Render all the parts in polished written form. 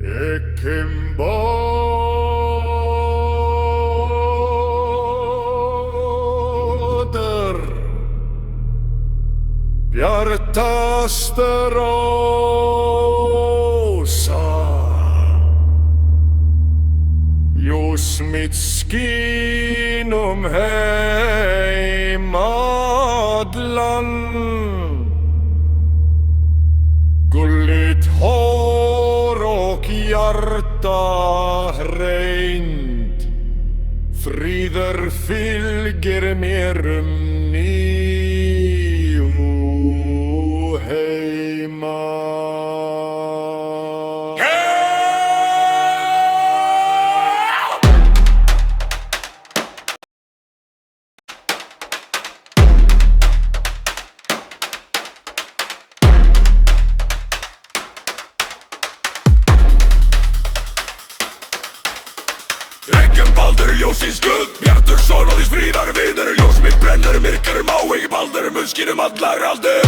Ekkenbaader bjartast rósa, ljós mitt skín heim allan. Gulligt hår och hjärta hreint, friður fylgir mér nýju heima. Ekkenbaldur, ljósins guð, bjartur son og þess fríðar vinur. Ljós mitt brennur, myrkur má ekki baldur, munskinum allar aldur.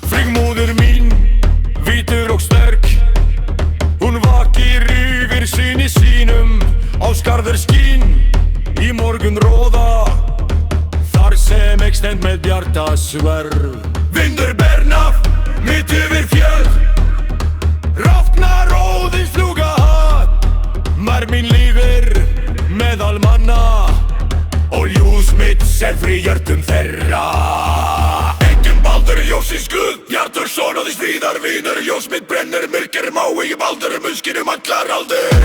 Frígmóðir mín, vítur og sterk, hún vakir yfir syni sínum á skarður skín í morgun róða, þar sem ek stend með bjarta sverð. Vindur bernaf mitt yfir fjöll, rafnar óðins fluga hatt, mar mín lifir meðal manna og ljós mitt selfri hjörtum þeirra. Ekkenbaldur, ljósins guð, bjartur son og þess fríðar vinur. Ljós mitt brennur, myrkur má ekki baldur, munskinum allar aldur.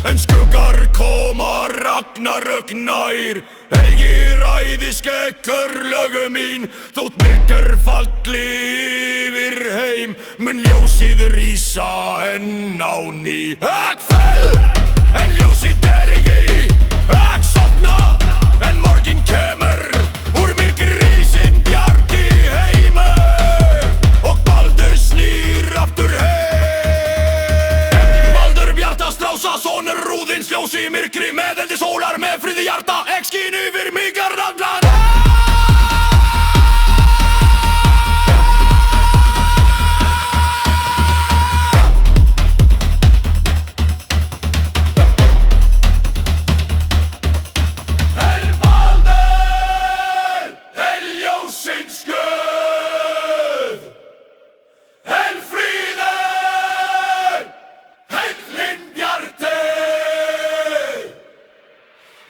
En skuggar koma ragnarök nær, eigi ræði skekkur lögu mín. Þótt myrkur falli yfir heim, mun ljósið rísa enn á ný. Ek fell, en ljósið ekki, ek sofna, en morgin kemur. Úr myrkur rísin bjargi heimu, og Baldur snýr aftur heim. Baldur bjartast rása, sonur rúðins ljós í myrkri, meðeldi sólar með friði hjarta, ek skín yfir mig allan.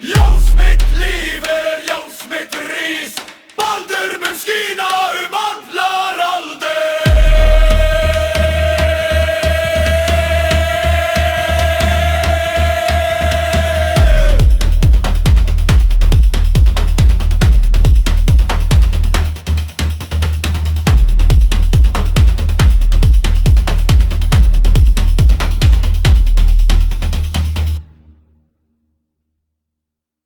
Ljós mitt lífur, ljós mitt rís, Baldur mun skína